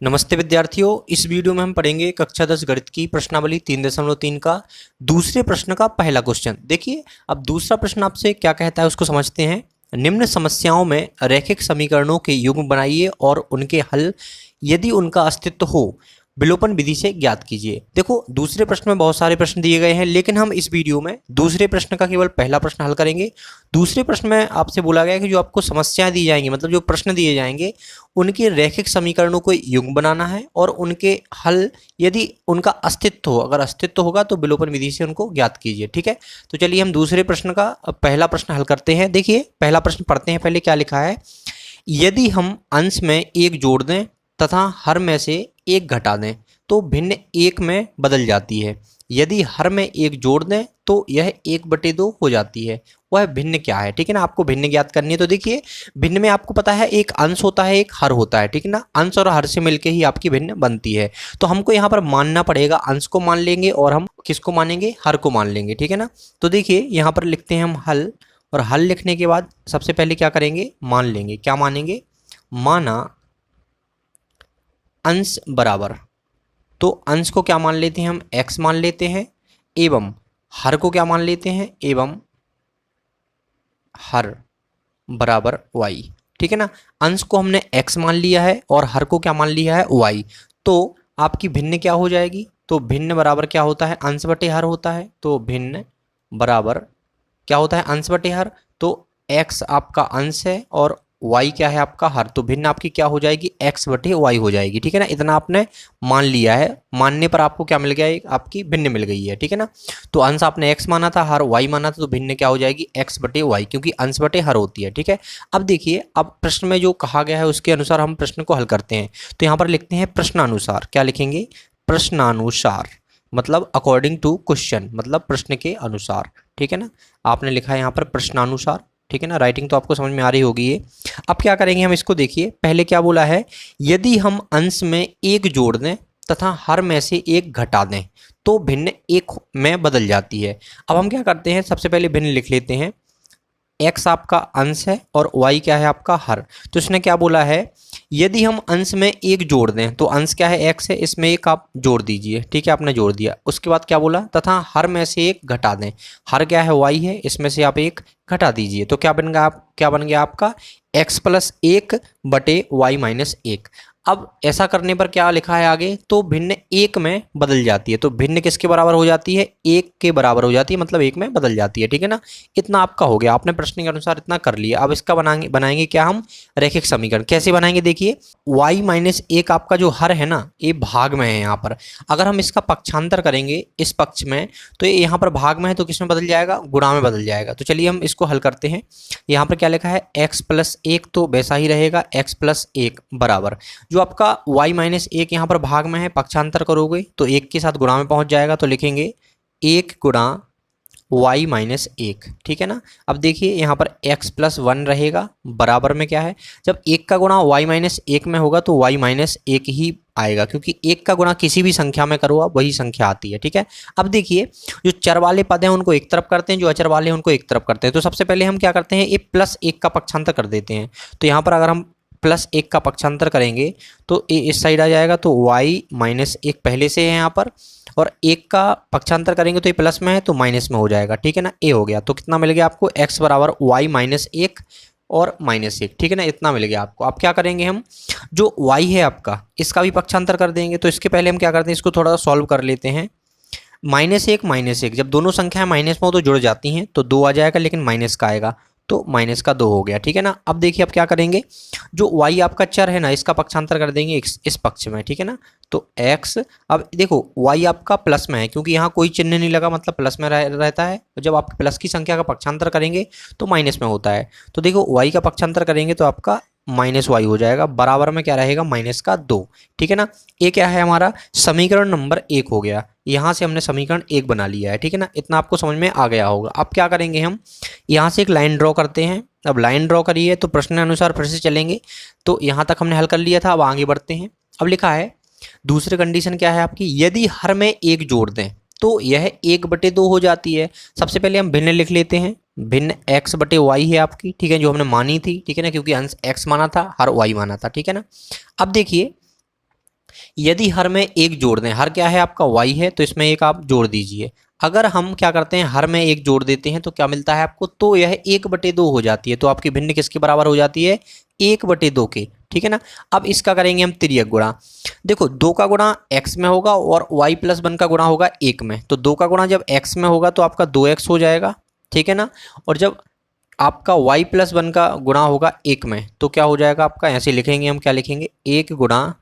नमस्ते विद्यार्थियों, इस वीडियो में हम पढ़ेंगे कक्षा 10 गणित की प्रश्नावली 3.3 का दूसरे प्रश्न का पहला क्वेश्चन। देखिए, अब दूसरा प्रश्न आपसे क्या कहता है उसको समझते हैं। निम्न समस्याओं में रैखिक समीकरणों के युग्म बनाइए और उनके हल यदि उनका अस्तित्व हो विलोपन विधि से ज्ञात कीजिए। देखो, दूसरे प्रश्न में बहुत सारे प्रश्न दिए गए हैं, लेकिन हम इस वीडियो में दूसरे प्रश्न का केवल पहला प्रश्न हल करेंगे। दूसरे प्रश्न में आपसे बोला गया है कि जो आपको समस्याएं दी जाएंगी, मतलब जो प्रश्न दिए जाएंगे, उनके रैखिक समीकरणों को युग्म बनाना है और उनके हल यदि उनका अस्तित्व हो, अगर अस्तित्व होगा तो विलोपन विधि से उनको ज्ञात कीजिए। ठीक है, तो चलिए हम दूसरे प्रश्न का पहला प्रश्न हल करते हैं। देखिए, पहला प्रश्न पढ़ते हैं। पहले क्या लिखा है, यदि हम अंश में एक जोड़ दें तथा हर में से एक घटा दें तो भिन्न एक में बदल जाती है। यदि हर में एक जोड़ दें तो यह 1/2 हो जाती है। वह भिन्न क्या है? ठीक है ना, आपको भिन्न ज्ञात करनी है। तो देखिए, भिन्न में आपको पता है एक अंश होता है, एक हर होता है। ठीक है ना, अंश और हर से मिलकर ही आपकी भिन्न बनती है। तो हमको यहाँ पर मानना पड़ेगा, अंश को मान लेंगे और हम किसको मानेंगे? हर को मान लेंगे। ठीक है ना, तो देखिए यहाँ पर लिखते हैं हम हल, और हल लिखने के बाद सबसे पहले क्या करेंगे? मान लेंगे। क्या मानेंगे? माना अंश बराबर, तो अंश को क्या मान लेते हैं हम? x मान लेते हैं, एवं हर को क्या मान लेते हैं? एवं हर बराबर y। ठीक है ना, अंश को हमने x मान लिया है और हर को क्या मान लिया है? y। तो आपकी भिन्न क्या हो जाएगी? तो भिन्न बराबर क्या होता है? अंश बटे हर होता है। तो भिन्न बराबर क्या होता है? अंश बटे हर। तो x आपका अंश है और y क्या है? आपका हर। तो भिन्न आपकी क्या हो जाएगी? x बटे y हो जाएगी। ठीक है ना, इतना आपने मान लिया है। मानने पर आपको क्या मिल गया? एक आपकी भिन्न मिल गई है। ठीक है ना, तो अंश आपने x माना था, हर y माना था, तो भिन्न क्या हो जाएगी? x बटे y, क्योंकि अंश बटे हर होती है। ठीक है, अब देखिए, अब प्रश्न में जो कहा गया है उसके अनुसार हम प्रश्न को हल करते हैं। तो यहाँ पर लिखते हैं प्रश्नानुसार। क्या लिखेंगे? प्रश्नानुसार, मतलब अकॉर्डिंग टू क्वेश्चन, मतलब प्रश्न के अनुसार। ठीक है ना, आपने लिखा है यहाँ पर प्रश्नानुसार। ठीक है ना, राइटिंग तो आपको समझ में आ रही होगी ये। अब क्या करेंगे हम इसको? देखिए, पहले क्या बोला है, यदि हम अंश में एक जोड़ दें तथा हर में से एक घटा दें तो भिन्न एक में बदल जाती है। अब हम क्या करते हैं, सबसे पहले भिन्न लिख लेते हैं। x आपका अंश है और y क्या है? आपका हर। तो इसने क्या बोला है, यदि हम अंश में एक जोड़ दें, तो अंश क्या है? x है, इसमें एक आप जोड़ दीजिए। ठीक है, आपने जोड़ दिया। उसके बाद क्या बोला? तथा हर में से एक घटा दें। हर क्या है? y है, इसमें से आप एक घटा दीजिए। तो क्या बन गया? क्या बन गया आपका? x + 1 बटे y - 1। अब ऐसा करने पर क्या लिखा है आगे? तो भिन्न एक में बदल जाती है। तो भिन्न किसके बराबर हो जाती है? एक के बराबर हो जाती है, मतलब एक में बदल जाती है। ठीक है ना, इतना आपका हो गया, आपने प्रश्न के अनुसार इतना कर लिया। अब इसका बनाएंगे क्या हम? रैखिक समीकरण। कैसे बनाएंगे? देखिए, y - 1 आपका जो हर है ना, ये भाग में है यहाँ पर। अगर हम इसका पक्षांतर करेंगे इस पक्ष में, तो ये यहाँ पर भाग में है, तो किस में बदल जाएगा? गुणा में बदल जाएगा। तो चलिए हम इसको हल करते हैं। यहाँ पर क्या लिखा है? x + 1, तो वैसा ही रहेगा, x + 1 बराबर जो आपका y - 1 यहाँ पर भाग में है, पक्षांतर करोगे तो 1 के साथ गुणा में पहुंच जाएगा। तो लिखेंगे 1 गुणा y - 1। ठीक है ना, अब देखिए यहाँ पर x + 1 रहेगा, बराबर में क्या है? जब 1 का गुणा y - 1 में होगा तो y - 1 ही आएगा, क्योंकि 1 का गुणा किसी भी संख्या में करो आप, वही संख्या आती है। ठीक है, अब देखिए, जो चर वाले पद हैं उनको एक तरफ करते हैं, जो अचर वाले हैं उनको एक तरफ करते हैं। तो सबसे पहले हम क्या करते हैं, ये +1 का पक्षांतर कर देते हैं। तो यहाँ पर अगर हम +1 का पक्षांतर करेंगे तो ए इस साइड आ जाएगा, तो y - 1 पहले से है यहाँ पर, और 1 का पक्षांतर करेंगे तो ये प्लस में है तो माइनस में हो जाएगा। ठीक है ना, ए हो गया। तो कितना मिल गया आपको? x बराबर y - 1 और -1। ठीक है ना, इतना मिल गया आपको। अब क्या करेंगे हम, जो y है आपका, इसका भी पक्षांतर कर देंगे। तो इसके पहले हम क्या करते हैं, इसको थोड़ा सा सॉल्व कर लेते हैं। -1 जब दोनों संख्याएं माइनस में हो तो जुड़ जाती हैं, तो 2 आ जाएगा, लेकिन माइनस का आएगा, तो -2 हो गया। ठीक है ना, अब देखिए अब क्या करेंगे, जो y आपका चर है ना, इसका पक्षांतर कर देंगे इस पक्ष में। ठीक है ना, तो x, अब देखो y आपका प्लस में है, क्योंकि यहाँ कोई चिन्ह नहीं लगा, मतलब प्लस में रहता है। तो जब आप प्लस की संख्या का पक्षांतर करेंगे तो माइनस में होता है। तो देखो y का पक्षांतर करेंगे तो आपका -y हो जाएगा, बराबर में क्या रहेगा? -2। ठीक है ना, ये क्या है? हमारा समीकरण नंबर 1 हो गया। यहाँ से हमने समीकरण 1 बना लिया है। ठीक है ना, इतना आपको समझ में आ गया होगा। अब क्या करेंगे हम, यहाँ से एक लाइन ड्रॉ करते हैं। अब लाइन ड्रॉ करिए तो प्रश्न अनुसार फिर से चलेंगे। तो यहाँ तक हमने हल कर लिया था, अब आगे बढ़ते हैं। अब लिखा है दूसरी कंडीशन क्या है आपकी, यदि हर में एक जोड़ दें तो यह 1/2 हो जाती है। सबसे पहले हम भिन्न लिख लेते हैं। भिन्न x बटे y है आपकी, ठीक है, जो हमने मानी थी। ठीक है ना, क्योंकि अंश x माना था, हर y माना था। ठीक है ना, अब देखिए यदि हर में एक जोड़ दें, हर क्या है आपका y है, तो इसमें एक आप जोड़ दीजिए। अगर हम क्या करते हैं, हर में एक जोड़ देते हैं तो क्या मिलता है आपको, तो यह 1/2 हो जाती है। तो आपकी भिन्न किसके बराबर हो जाती है, 1/2 के, ठीक है ना। अब इसका करेंगे हम तिर्यक गुणा। देखो 2 का गुणा x में होगा और y + 1 का गुणा होगा 1 में। तो 2 का गुणा जब x में होगा तो आपका 2x हो जाएगा, ठीक है ना। और जब आपका y + 1 का गुणा होगा 1 में तो क्या हो जाएगा आपका, ऐसे लिखेंगे हम, क्या लिखेंगे, 1 गुणा,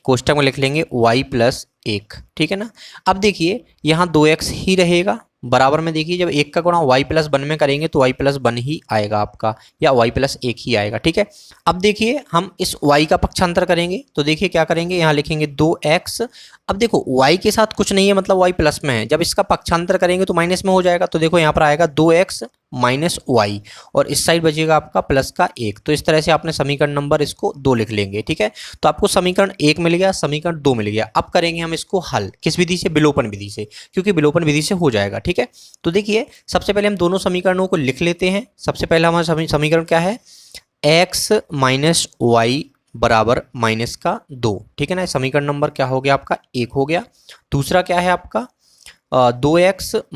कोष्टक में लिख लेंगे y + 1, ठीक है ना। अब देखिए यहाँ 2x ही रहेगा बराबर में। देखिए जब 1 का गुणा y + 1 में करेंगे तो y + 1 ही आएगा आपका, या y + 1 ही आएगा, ठीक है। अब देखिए हम इस y का पक्षांतर करेंगे तो देखिए क्या करेंगे, यहाँ लिखेंगे 2x। अब देखो y के साथ कुछ नहीं है, मतलब y प्लस में है, जब इसका पक्षांतर करेंगे तो माइनस में हो जाएगा। तो देखो यहाँ पर आएगा 2x - y, और इस साइड बचेगा आपका प्लस का 1। तो इस तरह से आपने समीकरण नंबर इसको 2 लिख लेंगे, ठीक है। तो आपको समीकरण 1 मिल गया, समीकरण 2 मिल गया। अब करेंगे हम इसको हल, किस विधि से, विलोपन विधि से, क्योंकि विलोपन विधि से हो जाएगा, ठीक है। तो देखिए सबसे पहले हम दोनों समीकरणों को लिख लेते हैं। सबसे पहला हमारा समीकरण क्या है, x - y बराबर -2, ठीक है ना। समीकरण नंबर क्या हो गया आपका, 1 हो गया। दूसरा क्या है आपका, 2x -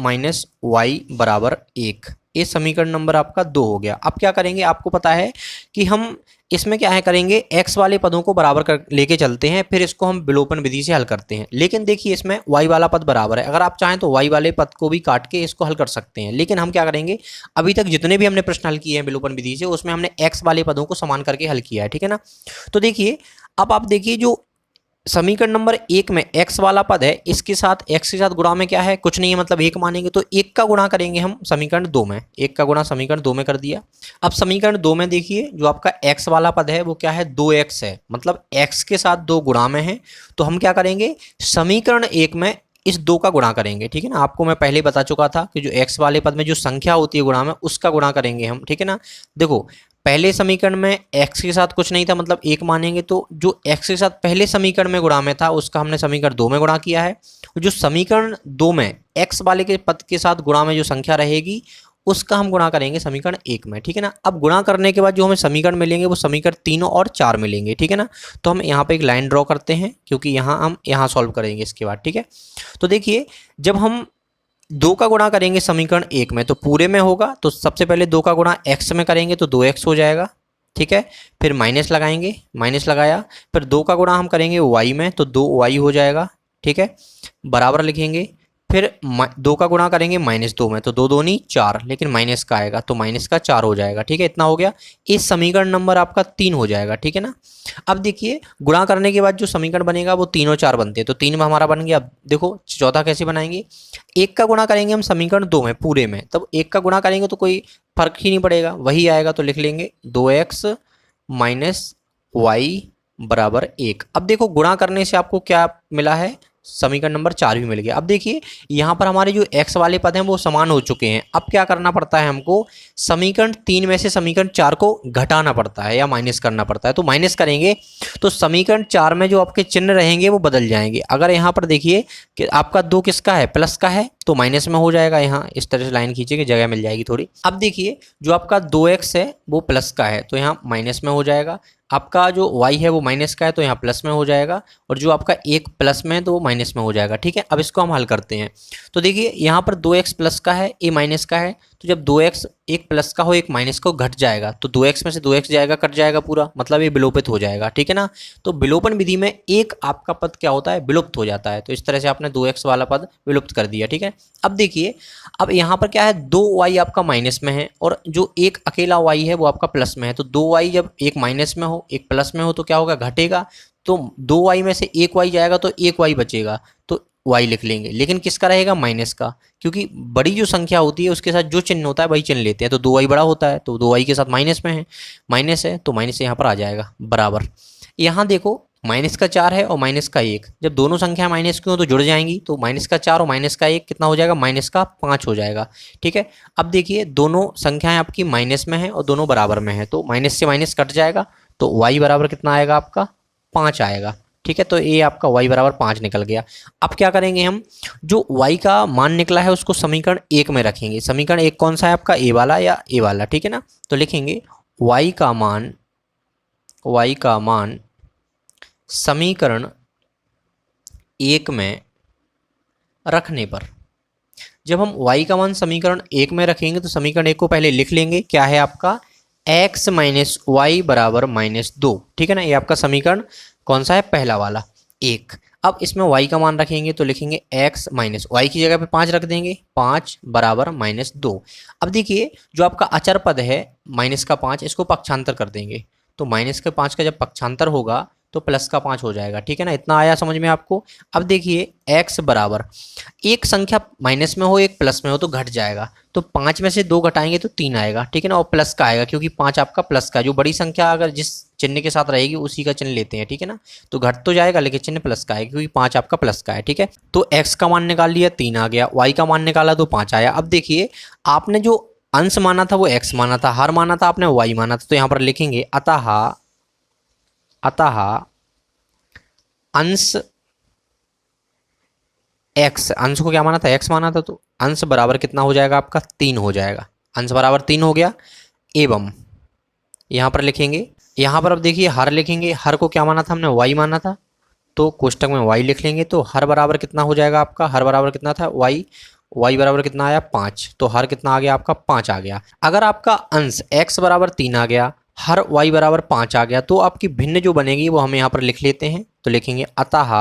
y बराबर 1, ये समीकरण नंबर आपका 2 हो गया। अब क्या करेंगे, आपको पता है कि हम इसमें क्या है करेंगे, x वाले पदों को बराबर कर लेके चलते हैं, फिर इसको हम विलोपन विधि से हल करते हैं। लेकिन देखिए इसमें y वाला पद बराबर है, अगर आप चाहें तो y वाले पद को भी काट के इसको हल कर सकते हैं। लेकिन हम क्या करेंगे, अभी तक जितने भी हमने प्रश्न हल किए हैं विलोपन विधि से, उसमें हमने x वाले पदों को समान करके हल किया है, ठीक है ना। तो देखिए अब आप देखिए जो समीकरण नंबर 1 में x वाला पद है, इसके साथ x के साथ गुणा में क्या है, कुछ नहीं है, मतलब 1 मानेंगे। तो 1 का गुणा करेंगे हम समीकरण 2 में, 1 का गुणा समीकरण 2 में कर दिया। अब समीकरण 2 में देखिए जो आपका x वाला पद है वो क्या है, 2x है, मतलब x के साथ 2 गुणा में है। तो हम क्या करेंगे, समीकरण 1 में इस 2 का गुणा करेंगे, ठीक है ना। आपको मैं पहले बता चुका था कि जो x वाले पद में जो संख्या होती है गुणा में, उसका गुणा करेंगे हम, ठीक है ना। देखो पहले समीकरण में x के साथ कुछ नहीं था, मतलब 1 मानेंगे। तो जो x के साथ पहले समीकरण में गुणा में था उसका हमने समीकरण 2 में गुणा किया है। जो समीकरण 2 में x वाले के पद के साथ गुणा में जो संख्या रहेगी उसका हम गुणा करेंगे समीकरण 1 में, ठीक है ना। अब गुणा करने के बाद जो हमें समीकरण मिलेंगे वो समीकरण 3 और 4 मिलेंगे, ठीक है ना। तो हम यहाँ पे एक लाइन ड्रॉ करते हैं, क्योंकि यहाँ हम यहाँ सॉल्व करेंगे इसके बाद, ठीक है। तो देखिए जब हम 2 का गुणा करेंगे समीकरण 1 में तो पूरे में होगा। तो सबसे पहले 2 का गुणा x में करेंगे तो 2x हो जाएगा, ठीक है। फिर माइनस लगाएंगे, माइनस लगाया, फिर 2 का गुणा हम करेंगे y में तो 2y हो जाएगा, ठीक है। बराबर लिखेंगे, फिर 2 का गुणा करेंगे -2 में तो 2 दूनी 4, लेकिन माइनस का आएगा तो माइनस का 4 हो जाएगा, ठीक है। इतना हो गया, इस समीकरण नंबर आपका 3 हो जाएगा, ठीक है ना। अब देखिए गुणा करने के बाद जो समीकरण बनेगा वो 3 और 4 बनते हैं, तो 3 में हमारा बन गया। अब देखो चौथा कैसे बनाएंगे, 1 का गुणा करेंगे हम समीकरण 2 में पूरे में, तब 1 का गुणा करेंगे तो कोई फर्क ही नहीं पड़ेगा, वही आएगा। तो लिख लेंगे 2x - y बराबर 1। अब देखो गुणा करने से आपको क्या मिला है, समीकरण नंबर 4 भी मिल गया। अब देखिए यहाँ पर हमारे जो x वाले पद हैं वो समान हो चुके हैं। अब क्या करना पड़ता है हमको, समीकरण 3 में से समीकरण 4 को घटाना पड़ता है या माइनस करना पड़ता है। तो माइनस करेंगे तो समीकरण 4 में जो आपके चिन्ह रहेंगे वो बदल जाएंगे। अगर यहाँ पर देखिए कि आपका 2 किसका है, प्लस का है, तो माइनस में हो जाएगा। यहाँ इस तरह से लाइन खींचे कि जगह मिल जाएगी थोड़ी। अब देखिए जो आपका 2x है वो प्लस का है तो यहाँ माइनस में हो जाएगा। आपका जो y है वो माइनस का है तो यहाँ प्लस में हो जाएगा, और जो आपका 1 प्लस में है तो वो माइनस में हो जाएगा, ठीक है। अब इसको हम हल करते हैं। तो देखिए यहाँ पर 2x प्लस का है, a माइनस का है, तो जब 2x एक प्लस का हो एक माइनस का घट जाएगा तो 2x में से 2x जाएगा, कट जाएगा पूरा, मतलब ये विलोपित हो जाएगा, ठीक है ना। तो विलोपन विधि में एक आपका पद क्या होता है, विलुप्त हो जाता है। तो इस तरह से आपने 2x वाला पद विलुप्त कर दिया, ठीक है। अब देखिए अब यहाँ पर क्या है, 2y आपका माइनस में है और जो एक अकेला y है वो आपका प्लस में है। तो 2y जब एक माइनस में हो एक प्लस में हो तो क्या होगा, घटेगा। तो 2y में से एक y जाएगा तो एक y बचेगा, तो y लिख लेंगे, लेकिन किसका रहेगा, माइनस का, क्योंकि बड़ी जो संख्या होती है उसके साथ जो चिन्ह होता है वही चिन्ह लेते हैं। तो 2y बड़ा होता है तो 2y के साथ माइनस में है, माइनस है तो माइनस यहाँ पर आ जाएगा बराबर। यहाँ देखो माइनस का 4 है और माइनस का 1, जब दोनों संख्या माइनस की हो तो जुड़ जाएंगी। तो माइनस का 4 और माइनस का 1 कितना हो जाएगा, माइनस का 5 हो जाएगा, ठीक है। अब देखिए दोनों संख्याएं आपकी माइनस में है और दोनों बराबर में है, तो माइनस से माइनस कट जाएगा तो y बराबर कितना आएगा आपका, 5 आएगा, ठीक है। तो ये आपका y बराबर 5 निकल गया। अब क्या करेंगे हम, जो y का मान निकला है उसको समीकरण 1 में रखेंगे। समीकरण 1 कौन सा है आपका, a वाला या a वाला, ठीक है ना। तो लिखेंगे y का मान समीकरण 1 में रखने पर, जब हम y का मान समीकरण 1 में रखेंगे तो समीकरण 1 को पहले लिख लेंगे, क्या है आपका x माइनस वाई बराबर -2। ठीक है ना, ये आपका समीकरण कौन सा है, पहला वाला 1। अब इसमें y का मान रखेंगे तो लिखेंगे x माइनस वाई की जगह पे 5 रख देंगे, 5 बराबर -2। अब देखिए जो आपका अचर पद है माइनस का 5, इसको पक्षांतर कर देंगे, तो माइनस के 5 का जब पक्षांतर होगा तो प्लस का 5 हो जाएगा। ठीक है ना, इतना आया समझ में आपको। अब देखिए x बराबर, एक संख्या माइनस में हो एक प्लस में हो तो घट जाएगा, तो 5 में से 2 घटाएंगे तो 3 आएगा। ठीक है ना, और प्लस का आएगा क्योंकि 5 आपका प्लस का, जो बड़ी संख्या अगर जिस चिन्ह के साथ रहेगी उसी का चिन्ह लेते हैं। ठीक है ना, तो घट तो जाएगा लेकिन चिन्ह प्लस का आएगा क्योंकि 5 आपका प्लस का है। ठीक है, तो x का मान निकाल लिया 3 आ गया, y का मान निकाला तो 5 आया। अब देखिए आपने जो अंश माना था वो x माना था, हर माना था आपने y माना था, तो यहाँ पर लिखेंगे अतः अंश x, अंश को क्या माना था, x माना था, तो अंश बराबर कितना हो जाएगा आपका 3 हो जाएगा, अंश बराबर 3 हो गया। एवं यहाँ पर लिखेंगे, यहाँ पर अब देखिए हर लिखेंगे, हर को क्या माना था हमने, y माना था, तो कोष्टक में y लिख लेंगे, तो हर बराबर कितना हो जाएगा आपका, हर बराबर कितना था y बराबर कितना आया 5, तो हर कितना आ गया आपका 5 आ गया। अगर आपका अंश x बराबर 3 आ गया, हर y बराबर 5 आ गया, तो आपकी भिन्न जो बनेगी वो हम यहाँ पर लिख लेते हैं, तो लिखेंगे अतः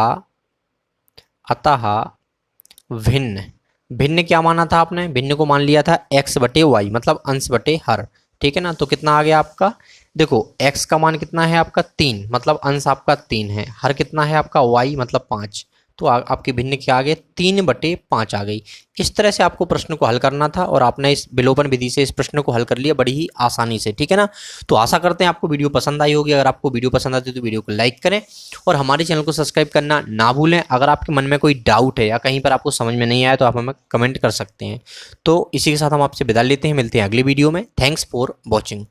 भिन्न, भिन्न क्या माना था आपने, भिन्न को मान लिया था x बटे वाई, मतलब अंश बटे हर। ठीक है ना, तो कितना आ गया आपका, देखो x का मान कितना है आपका 3, मतलब अंश आपका 3 है, हर कितना है आपका y मतलब 5, तो आपकी भिन्न क्या आ गई 3/5 आ गई। इस तरह से आपको प्रश्न को हल करना था और आपने इस विलोपन विधि से इस प्रश्न को हल कर लिया बड़ी ही आसानी से। ठीक है ना, तो आशा करते हैं आपको वीडियो पसंद आई होगी। अगर आपको वीडियो पसंद आती है तो वीडियो को लाइक करें और हमारे चैनल को सब्सक्राइब करना ना भूलें। अगर आपके मन में कोई डाउट है या कहीं पर आपको समझ में नहीं आया तो आप हमें कमेंट कर सकते हैं। तो इसी के साथ हम आपसे विदा लेते हैं, मिलते हैं अगली वीडियो में। Thanks for watching.